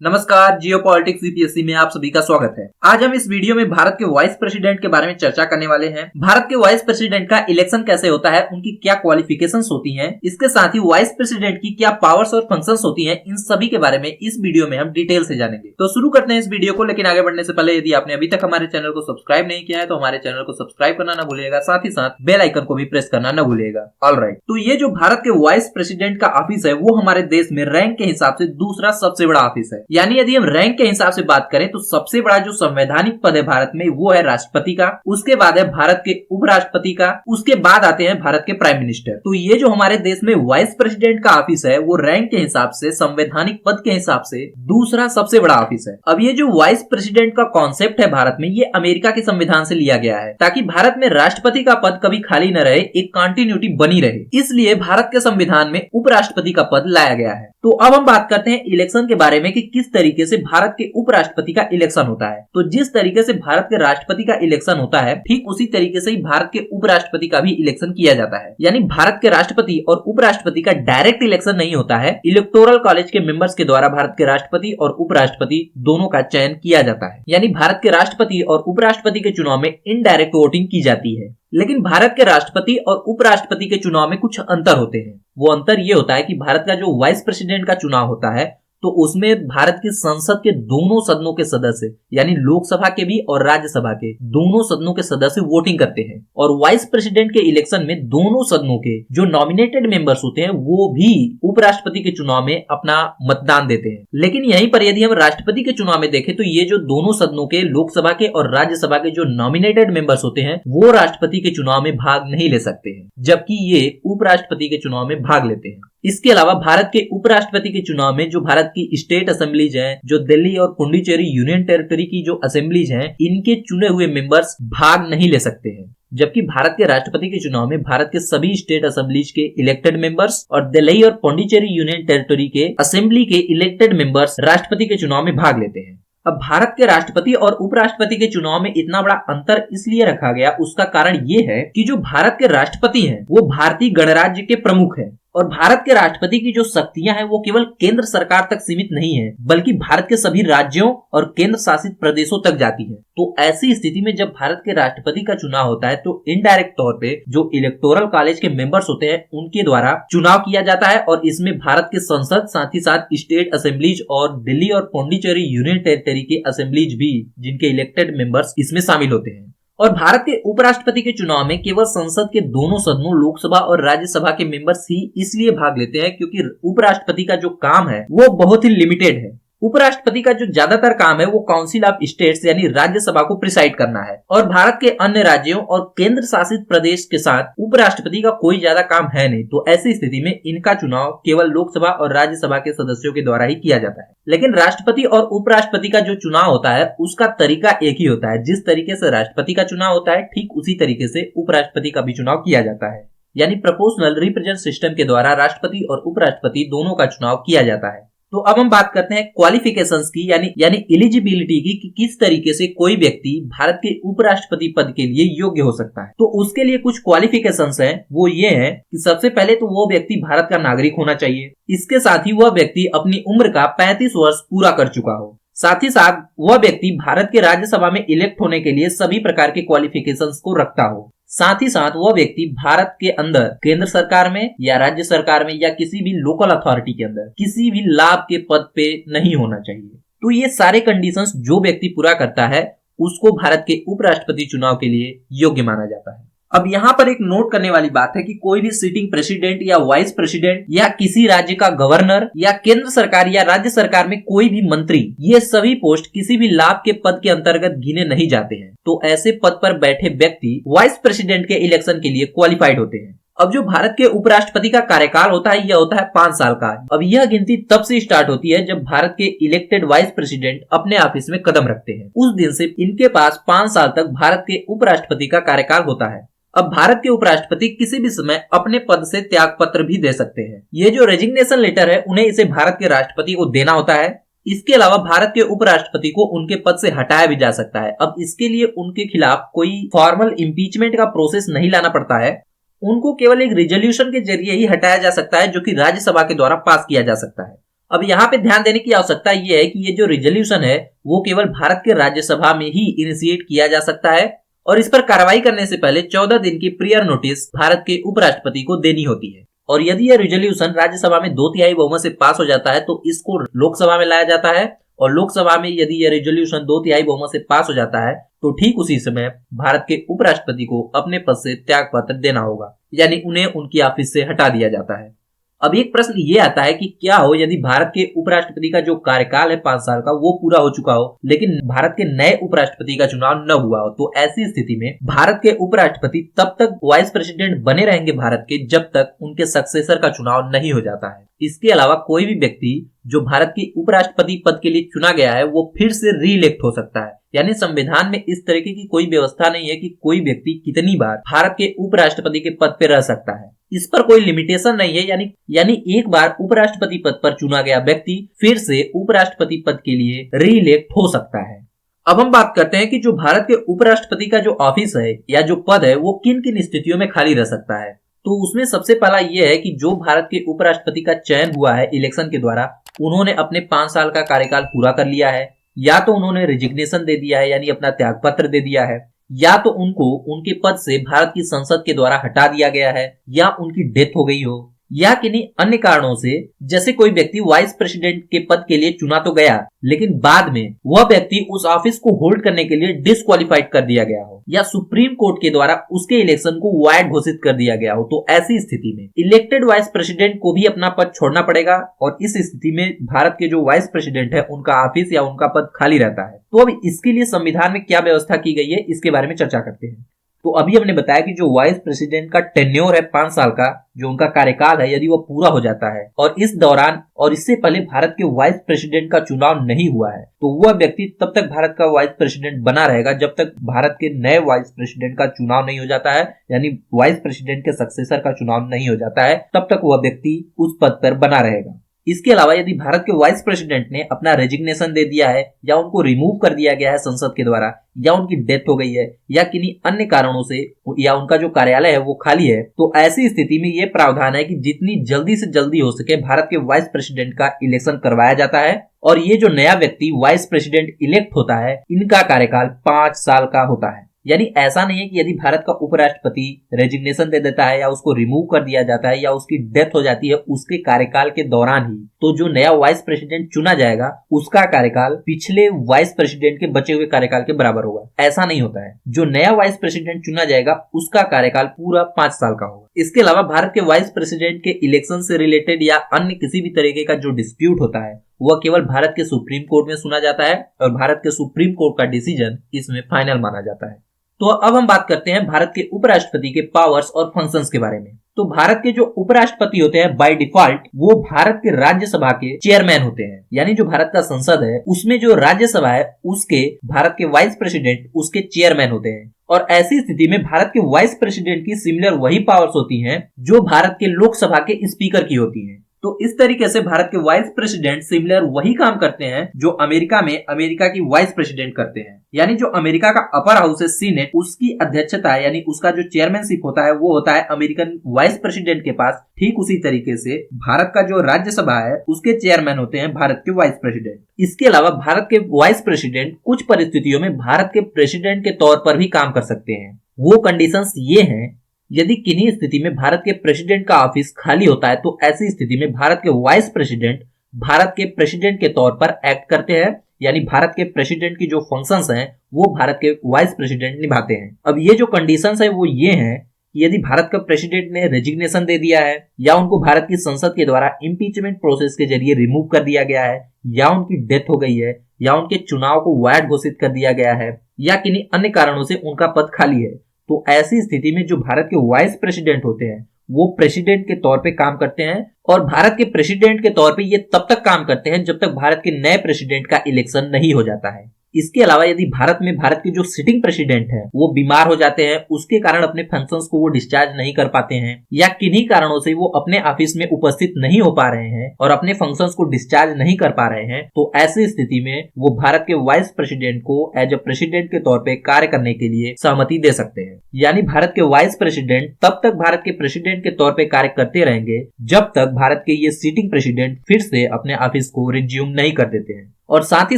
नमस्कार, जियो politics UPSC में आप सभी का स्वागत है। आज हम इस वीडियो में भारत के वाइस प्रेसिडेंट के बारे में चर्चा करने वाले हैं। भारत के वाइस प्रेसिडेंट का इलेक्शन कैसे होता है, उनकी क्या क्वालिफिकेशंस होती हैं, इसके साथ ही वाइस प्रेसिडेंट की क्या पावर्स और फंक्शंस होती हैं, इन सभी के बारे में इस वीडियो में हम डिटेल से जानेंगे। तो शुरू करते हैं इस वीडियो को, लेकिन आगे बढ़ने से पहले यदि आपने अभी तक हमारे चैनल को सब्सक्राइब नहीं किया है तो हमारे चैनल को सब्सक्राइब करना न भूलिएगा, साथ ही साथ बेल आइकन को भी प्रेस करना न भूलिएगा। ऑलराइट, तो ये जो भारत के वाइस प्रेसिडेंट का ऑफिस है वो हमारे देश में रैंक के हिसाब से दूसरा सबसे बड़ा ऑफिस है। यानी यदि हम रैंक के हिसाब से बात करें तो सबसे बड़ा जो संवैधानिक पद है भारत में वो है राष्ट्रपति का, उसके बाद है भारत के उपराष्ट्रपति का, उसके बाद आते हैं भारत के प्राइम मिनिस्टर। तो ये जो हमारे देश में वाइस प्रेसिडेंट का ऑफिस है वो रैंक के हिसाब से, संवैधानिक पद के हिसाब से दूसरा सबसे बड़ा ऑफिस है। अब ये जो वाइस प्रेसिडेंट का कॉन्सेप्ट है भारत में, ये अमेरिका के संविधान से लिया गया है ताकि भारत में राष्ट्रपति का पद कभी खाली न रहे, एक कंटिन्यूटी बनी रहे, इसलिए भारत के संविधान में उपराष्ट्रपति का पद लाया गया है। तो अब हम बात करते हैं इलेक्शन के बारे में कि किस तरीके से भारत के उपराष्ट्रपति का इलेक्शन होता है। तो जिस तरीके से भारत के राष्ट्रपति का इलेक्शन होता है, ठीक उसी तरीके से ही भारत के उपराष्ट्रपति का भी इलेक्शन किया जाता है। यानी भारत के राष्ट्रपति और उपराष्ट्रपति का डायरेक्ट इलेक्शन नहीं होता है, इलेक्टोरल कॉलेज के मेंबर्स के द्वारा भारत के राष्ट्रपति और उपराष्ट्रपति दोनों का चयन किया जाता है। यानी भारत के राष्ट्रपति और उपराष्ट्रपति के चुनाव में इनडायरेक्ट वोटिंग की जाती है। लेकिन भारत के राष्ट्रपति और उपराष्ट्रपति के चुनाव में कुछ अंतर होते हैं। वो अंतर ये होता है कि भारत का जो वाइस प्रेसिडेंट का चुनाव होता है तो उसमें भारत की संसद के दोनों सदनों के सदस्य, यानी लोकसभा के भी और राज्यसभा के दोनों सदनों के सदस्य वोटिंग करते हैं। और वाइस प्रेसिडेंट के इलेक्शन में दोनों सदनों के जो नॉमिनेटेड मेंबर्स होते हैं वो भी उपराष्ट्रपति के चुनाव में अपना मतदान देते हैं। लेकिन यहीं पर यदि हम राष्ट्रपति के चुनाव में देखें तो ये जो दोनों सदनों के, लोकसभा के और राज्यसभा के जो नॉमिनेटेड मेंबर्स होते हैं वो राष्ट्रपति के चुनाव में भाग नहीं ले सकते हैं, जबकि ये उपराष्ट्रपति के चुनाव में भाग लेते हैं। इसके अलावा भारत के उपराष्ट्रपति के चुनाव में जो भारत की स्टेट असेंबलीज हैं, जो दिल्ली और पुडुचेरी यूनियन टेरिटरी की जो असेंबलीज हैं, इनके चुने हुए मेंबर्स भाग नहीं ले सकते हैं। जबकि भारत के राष्ट्रपति के चुनाव में भारत के सभी स्टेट असेंबलीज के इलेक्टेड मेंबर्स और दिल्ली और पुडुचेरी यूनियन टेरिटरी के असेंबली के इलेक्टेड मेंबर्स राष्ट्रपति के चुनाव में भाग लेते हैं। अब भारत के राष्ट्रपति और उपराष्ट्रपति के चुनाव में इतना बड़ा अंतर इसलिए रखा गया, उसका कारण ये है कि जो भारत के राष्ट्रपति हैं वो भारतीय गणराज्य के प्रमुख हैं और भारत के राष्ट्रपति की जो शक्तियां हैं वो केवल केंद्र सरकार तक सीमित नहीं है, बल्कि भारत के सभी राज्यों और केंद्र शासित प्रदेशों तक जाती है। तो ऐसी स्थिति में जब भारत के राष्ट्रपति का चुनाव होता है तो इनडायरेक्ट तौर पे जो इलेक्टोरल कॉलेज के मेंबर्स होते हैं उनके द्वारा चुनाव किया जाता है और इसमें भारत के संसद, साथ ही साथ स्टेट असेंबलीज और दिल्ली और पुडुचेरी यूनियन टेरिटरी के असेंबलीज भी, जिनके इलेक्टेड मेंबर्स इसमें शामिल होते हैं। और भारत के उपराष्ट्रपति के चुनाव में केवल संसद के दोनों सदनों, लोकसभा और राज्यसभा के मेंबर्स ही इसलिए भाग लेते हैं क्योंकि उपराष्ट्रपति का जो काम है वो बहुत ही लिमिटेड है। उपराष्ट्रपति का जो ज्यादातर काम है वो काउंसिल ऑफ स्टेट्स यानी राज्यसभा को प्रिसाइड करना है और भारत के अन्य राज्यों और केंद्र शासित प्रदेश के साथ उपराष्ट्रपति का कोई ज्यादा काम है नहीं। तो ऐसी स्थिति में इनका चुनाव केवल लोकसभा और राज्यसभा के सदस्यों के द्वारा ही किया जाता है। लेकिन राष्ट्रपति और उपराष्ट्रपति का जो चुनाव होता है उसका तरीका एक ही होता है। जिस तरीके से राष्ट्रपति का चुनाव होता है ठीक उसी तरीके से उपराष्ट्रपति का भी चुनाव किया जाता है। यानी प्रोपोर्शनल रिप्रेजेंटेशन सिस्टम के द्वारा राष्ट्रपति और उपराष्ट्रपति दोनों का चुनाव किया जाता है। तो अब हम बात करते हैं क्वालिफिकेशंस की, यानी एलिजिबिलिटी की, कि किस तरीके से कोई व्यक्ति भारत के उपराष्ट्रपति पद के लिए योग्य हो सकता है। तो उसके लिए कुछ क्वालिफिकेशंस हैं, वो ये हैं कि सबसे पहले तो वो व्यक्ति भारत का नागरिक होना चाहिए। इसके साथ ही वह व्यक्ति अपनी उम्र का 35 वर्ष पूरा कर चुका हो। साथ ही साथ वह व्यक्ति भारत के राज्यसभा में इलेक्ट होने के लिए सभी प्रकार के क्वालिफिकेशंस को रखता हो। साथ ही साथ वह व्यक्ति भारत के अंदर केंद्र सरकार में या राज्य सरकार में या किसी भी लोकल अथॉरिटी के अंदर किसी भी लाभ के पद पे नहीं होना चाहिए। तो ये सारे कंडीशंस जो व्यक्ति पूरा करता है उसको भारत के उपराष्ट्रपति चुनाव के लिए योग्य माना जाता है। अब यहाँ पर एक नोट करने वाली बात है कि कोई भी सिटिंग प्रेसिडेंट या वाइस प्रेसिडेंट या किसी राज्य का गवर्नर या केंद्र सरकार या राज्य सरकार में कोई भी मंत्री, ये सभी पोस्ट किसी भी लाभ के पद के अंतर्गत गिने नहीं जाते हैं। तो ऐसे पद पर बैठे व्यक्ति वाइस प्रेसिडेंट के इलेक्शन के लिए क्वालिफाइड होते हैं। अब जो भारत के उपराष्ट्रपति का कार्यकाल होता है यह होता है 5 साल का। अब यह गिनती तब से स्टार्ट होती है जब भारत के इलेक्टेड वाइस प्रेसिडेंट अपने ऑफिस में कदम रखते हैं। उस दिन से इनके पास 5 साल तक भारत के उपराष्ट्रपति का कार्यकाल होता है। अब भारत के उपराष्ट्रपति किसी भी समय अपने पद से त्याग पत्र भी दे सकते हैं। ये जो रेजिग्नेशन लेटर है उन्हें इसे भारत के राष्ट्रपति को देना होता है। इसके अलावा भारत के उपराष्ट्रपति को उनके पद से हटाया भी जा सकता है। अब इसके लिए उनके खिलाफ कोई फॉर्मल इम्पीचमेंट का प्रोसेस नहीं लाना पड़ता है, उनको केवल एक रिजोल्यूशन के जरिए ही हटाया जा सकता है जो कि राज्यसभा के द्वारा पास किया जा सकता है। अब यहाँ पे ध्यान देने की आवश्यकता ये है कि ये जो रिजोल्यूशन है वो केवल भारत के राज्यसभा में ही इनिशिएट किया जा सकता है और इस पर कार्रवाई करने से पहले 14 दिन की प्रियर नोटिस भारत के उपराष्ट्रपति को देनी होती है। और यदि यह रिजोल्यूशन राज्यसभा में 2/3 बहुमत से पास हो जाता है तो इसको लोकसभा में लाया जाता है और लोकसभा में यदि यह रिजोल्यूशन 2/3 बहुमत से पास हो जाता है तो ठीक उसी समय भारत के उपराष्ट्रपति को अपने पद से त्याग पत्र देना होगा, यानी उन्हें उनकी ऑफिस से हटा दिया जाता है। अब एक प्रश्न ये आता है कि क्या हो यदि भारत के उपराष्ट्रपति का जो कार्यकाल है 5 साल का वो पूरा हो चुका हो लेकिन भारत के नए उपराष्ट्रपति का चुनाव न हुआ हो, तो ऐसी स्थिति में भारत के उपराष्ट्रपति तब तक वाइस प्रेसिडेंट बने रहेंगे भारत के जब तक उनके सक्सेसर का चुनाव नहीं हो जाता है। इसके अलावा कोई भी व्यक्ति जो भारत के उपराष्ट्रपति पद के लिए चुना गया है वो फिर से री इलेक्ट हो सकता है, यानी संविधान में इस तरीके की कोई व्यवस्था नहीं है कि कोई व्यक्ति कितनी बार भारत के उपराष्ट्रपति के पद पर रह सकता है। इस पर कोई लिमिटेशन नहीं है, यानी एक बार उपराष्ट्रपति पद पर चुना गया व्यक्ति फिर से उपराष्ट्रपति पद के लिए री इलेक्ट हो सकता है। अब हम बात करते हैं कि जो भारत के उपराष्ट्रपति का जो ऑफिस है या जो पद है वो किन किन स्थितियों में खाली रह सकता है। तो उसमें सबसे पहला ये है कि जो भारत के उपराष्ट्रपति का चयन हुआ है इलेक्शन के द्वारा, उन्होंने अपने 5 साल का कार्यकाल पूरा कर लिया है, या तो उन्होंने रेजिग्नेशन दे दिया है यानी अपना त्याग पत्र दे दिया है, या तो उनको उनके पद से भारत की संसद के द्वारा हटा दिया गया है, या उनकी डेथ हो गई हो, या किन्हीं अन्य कारणों से, जैसे कोई व्यक्ति वाइस प्रेसिडेंट के पद के लिए चुना तो गया लेकिन बाद में वह व्यक्ति उस ऑफिस को होल्ड करने के लिए डिस्क्वालिफाइड कर दिया गया हो, या सुप्रीम कोर्ट के द्वारा उसके इलेक्शन को वॉइड घोषित कर दिया गया हो, तो ऐसी स्थिति में इलेक्टेड वाइस प्रेसिडेंट को भी अपना पद छोड़ना पड़ेगा और इस स्थिति में भारत के जो वाइस प्रेसिडेंट है उनका ऑफिस या उनका पद खाली रहता है। तो अब इसके लिए संविधान में क्या व्यवस्था की गई है इसके बारे में चर्चा करते हैं। तो अभी हमने बताया कि जो वाइस प्रेसिडेंट का टेन्योर है 5 साल का, जो उनका कार्यकाल है यदि वो पूरा हो जाता है और इस दौरान और इससे पहले भारत के वाइस प्रेसिडेंट का चुनाव नहीं हुआ है तो वह व्यक्ति तब तक भारत का वाइस प्रेसिडेंट बना रहेगा जब तक भारत के नए वाइस प्रेसिडेंट का चुनाव नहीं हो जाता है, यानी वाइस प्रेसिडेंट के सक्सेसर का चुनाव नहीं हो जाता है, तब तक वह व्यक्ति उस पद पर बना रहेगा। इसके अलावा यदि भारत के वाइस प्रेसिडेंट ने अपना रेजिग्नेशन दे दिया है या उनको रिमूव कर दिया गया है संसद के द्वारा, या उनकी डेथ हो गई है, या किन्हीं अन्य कारणों से, या उनका जो कार्यालय है वो खाली है, तो ऐसी स्थिति में ये प्रावधान है कि जितनी जल्दी से जल्दी हो सके भारत के वाइस प्रेसिडेंट का इलेक्शन करवाया जाता है और ये जो नया व्यक्ति वाइस प्रेसिडेंट इलेक्ट होता है इनका कार्यकाल 5 साल का होता है। यानी ऐसा नहीं है कि यदि भारत का उपराष्ट्रपति रेजिग्नेशन दे देता है या उसको रिमूव कर दिया जाता है या उसकी डेथ हो जाती है उसके कार्यकाल के दौरान ही तो जो नया वाइस प्रेसिडेंट चुना जाएगा उसका कार्यकाल पिछले वाइस प्रेसिडेंट के बचे हुए कार्यकाल के बराबर होगा। ऐसा नहीं होता है, जो नया वाइस प्रेसिडेंट चुना जाएगा उसका कार्यकाल पूरा 5 साल का होगा। इसके अलावा भारत के वाइस प्रेसिडेंट के इलेक्शन से रिलेटेड या अन्य किसी भी तरीके का जो डिस्प्यूट होता है वह केवल भारत के सुप्रीम कोर्ट में सुना जाता है और भारत के सुप्रीम कोर्ट का डिसीजन इसमें फाइनल माना जाता है। तो अब हम बात करते हैं भारत के उपराष्ट्रपति के पावर्स और फंक्शंस के बारे में। तो भारत के जो उपराष्ट्रपति होते हैं बाय डिफॉल्ट वो भारत के राज्यसभा के चेयरमैन होते हैं, यानी जो भारत का संसद है उसमें जो राज्यसभा है उसके भारत के वाइस प्रेसिडेंट उसके चेयरमैन होते हैं। और ऐसी स्थिति में भारत के वाइस प्रेसिडेंट की सिमिलर वही पावर्स होती हैं जो भारत के लोकसभा के स्पीकर की होती हैं। तो इस तरीके से भारत के वाइस प्रेसिडेंट सिमिलर वही काम करते हैं जो अमेरिका में अमेरिका की वाइस प्रेसिडेंट करते हैं, यानी जो अमेरिका का अपर हाउस है सीनेट उसकी अध्यक्षता यानी उसका जो चेयरमैनशिप होता है वो होता है अमेरिकन वाइस प्रेसिडेंट के पास। ठीक उसी तरीके से भारत का जो राज्यसभा है उसके चेयरमैन होते हैं भारत के वाइस प्रेसिडेंट। इसके अलावा भारत के वाइस प्रेसिडेंट कुछ परिस्थितियों में भारत के प्रेसिडेंट के तौर पर भी काम कर सकते हैं। वो कंडीशंस ये हैं, यदि किन्हीं स्थिति में भारत के प्रेसिडेंट का ऑफिस खाली होता है तो ऐसी स्थिति में भारत के वाइस प्रेसिडेंट भारत के प्रेसिडेंट के तौर पर एक्ट करते हैं, यानी भारत के प्रेसिडेंट की जो फंक्शंस हैं वो भारत के वाइस प्रेसिडेंट निभाते हैं। अब ये जो कंडीशंस है वो ये हैं कि यदि भारत का प्रेसिडेंट ने रेजिग्नेशन दे दिया है या उनको भारत की संसद के द्वारा इम्पीचमेंट प्रोसेस के जरिए रिमूव कर दिया गया है, या उनकी डेथ हो गई है, या उनके चुनाव को वैध घोषित कर दिया गया है, या किन्हीं अन्य कारणों से उनका पद खाली है, तो ऐसी स्थिति में जो भारत के वाइस प्रेसिडेंट होते हैं वो प्रेसिडेंट के तौर पे काम करते हैं और भारत के प्रेसिडेंट के तौर पे ये तब तक काम करते हैं जब तक भारत के नए प्रेसिडेंट का इलेक्शन नहीं हो जाता है। इसके अलावा यदि भारत में भारत के जो सिटिंग प्रेसिडेंट है वो बीमार हो जाते हैं, उसके कारण अपने फंक्शंस को वो डिस्चार्ज नहीं कर पाते हैं, या किन्हीं कारणों से वो अपने ऑफिस में उपस्थित नहीं हो पा रहे हैं और अपने फंक्शंस को डिस्चार्ज नहीं कर पा रहे हैं, तो ऐसी स्थिति में वो भारत के वाइस प्रेसिडेंट को एज ए प्रेसिडेंट के तौर पे कार्य करने के लिए सहमति दे सकते हैं। यानी भारत के वाइस प्रेसिडेंट तब तक भारत के प्रेसिडेंट के तौर पे कार्य करते रहेंगे जब तक भारत के ये सिटिंग प्रेसिडेंट फिर से अपने ऑफिस को रिज्यूम नहीं कर देते हैं। और साथ ही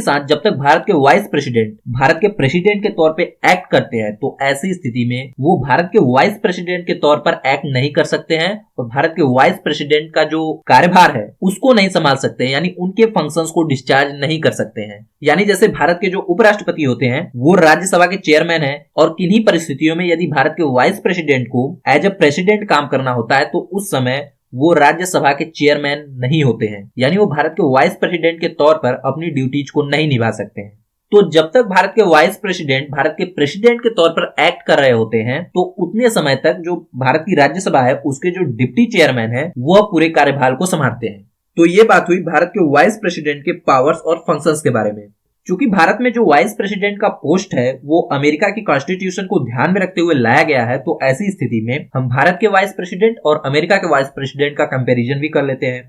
साथ जब तक भारत के वाइस प्रेसिडेंट भारत के प्रेसिडेंट के तौर पे एक्ट करते हैं, तो ऐसी स्थिति में वो भारत के वाइस प्रेसिडेंट के तौर पर एक्ट नहीं कर सकते हैं और भारत के वाइस प्रेसिडेंट का जो कार्यभार है उसको नहीं संभाल सकते हैं, यानी उनके फंक्शंस को डिस्चार्ज नहीं कर सकते हैं। यानी जैसे भारत के जो उपराष्ट्रपति होते हैं वो राज्यसभा के चेयरमैन है, और किन्हीं परिस्थितियों में यदि भारत के वाइस प्रेसिडेंट को एज ए प्रेसिडेंट काम करना होता है तो उस समय वो राज्यसभा के चेयरमैन नहीं होते हैं, यानी वो भारत के वाइस प्रेसिडेंट के तौर पर अपनी ड्यूटीज को नहीं निभा सकते हैं। तो जब तक भारत के वाइस प्रेसिडेंट भारत के प्रेसिडेंट के तौर पर एक्ट कर रहे होते हैं, तो उतने समय तक जो भारत की राज्यसभा है उसके जो डिप्टी चेयरमैन है वह पूरे कार्यभार को संभालते हैं। तो ये बात हुई भारत के वाइस प्रेसिडेंट के पावर्स और फंक्शंस के बारे में। चूंकि भारत में जो वाइस प्रेसिडेंट का पोस्ट है वो अमेरिका की कॉन्स्टिट्यूशन को ध्यान में रखते हुए लाया गया है, तो ऐसी स्थिति में हम भारत के वाइस प्रेसिडेंट और अमेरिका के वाइस प्रेसिडेंट का कंपैरिजन भी कर लेते हैं।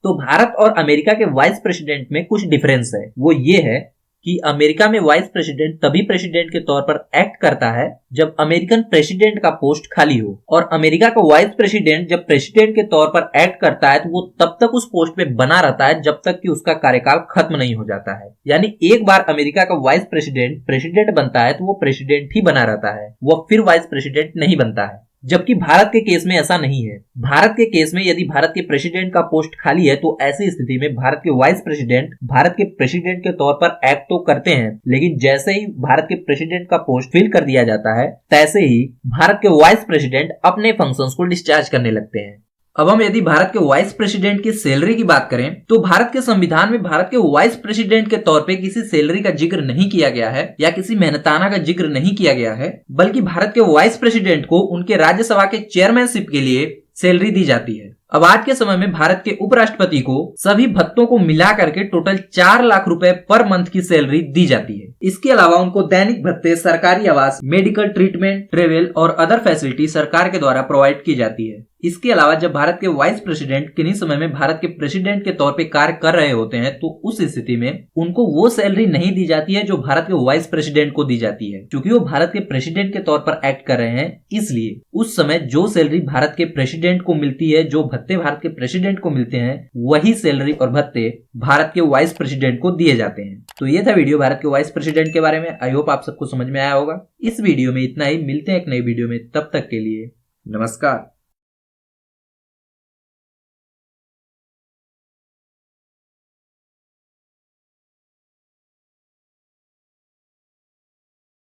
तो भारत और अमेरिका के वाइस प्रेसिडेंट में कुछ डिफरेंस है। वो ये है कि अमेरिका में वाइस प्रेसिडेंट तभी प्रेसिडेंट के तौर पर एक्ट करता है जब अमेरिकन प्रेसिडेंट का पोस्ट खाली हो, और अमेरिका का वाइस प्रेसिडेंट जब प्रेसिडेंट के तौर पर एक्ट करता है तो वो तब तक उस पोस्ट पे बना रहता है जब तक कि उसका कार्यकाल खत्म नहीं हो जाता है। यानी एक बार अमेरिका का वाइस प्रेसिडेंट प्रेसिडेंट बनता है तो वो प्रेसिडेंट ही बना रहता है, वो फिर वाइस प्रेसिडेंट नहीं बनता है। जबकि भारत के केस में ऐसा नहीं है। भारत के केस में यदि भारत के प्रेसिडेंट का पोस्ट खाली है तो ऐसी स्थिति में भारत के वाइस प्रेसिडेंट भारत के प्रेसिडेंट के तौर पर एक्ट तो करते हैं, लेकिन जैसे ही भारत के प्रेसिडेंट का पोस्ट फिल कर दिया जाता है तैसे ही भारत के वाइस प्रेसिडेंट अपने फंक्शंस को डिस्चार्ज करने लगते हैं। अब हम यदि भारत के वाइस प्रेसिडेंट की सैलरी की बात करें तो भारत के संविधान में भारत के वाइस प्रेसिडेंट के तौर पे किसी सैलरी का जिक्र नहीं किया गया है या किसी मेहनताना का जिक्र नहीं किया गया है, बल्कि भारत के वाइस प्रेसिडेंट को उनके राज्यसभा के चेयरमैनशिप के लिए सैलरी दी जाती है। अब आज के समय में भारत के उपराष्ट्रपति को सभी भत्तों को मिला करके टोटल 4 लाख रुपए पर मंथ की सैलरी दी जाती है। इसके अलावा उनको दैनिक भत्ते, सरकारी आवास, मेडिकल ट्रीटमेंट, ट्रेवल और अदर फैसिलिटी सरकार के द्वारा प्रोवाइड की जाती है। इसके अलावा जब भारत के वाइस प्रेसिडेंट किन्हीं समय में भारत के प्रेसिडेंट के तौर पे कार्य कर रहे होते हैं तो उस स्थिति में उनको वो सैलरी नहीं दी जाती है जो भारत के वाइस प्रेसिडेंट को दी जाती है, क्योंकि वो भारत के प्रेसिडेंट के तौर पर एक्ट कर रहे हैं। इसलिए उस समय जो सैलरी भारत के प्रेसिडेंट को मिलती है, जो भत्ते भारत के प्रेसिडेंट को मिलते हैं, वही सैलरी और भत्ते भारत के वाइस प्रेसिडेंट को दिए जाते हैं। तो ये था वीडियो भारत के वाइस प्रेसिडेंट के बारे में। आई होप आप सबको समझ में आया होगा। इस वीडियो में इतना ही। मिलते हैं एक नई वीडियो में, तब तक के लिए नमस्कार।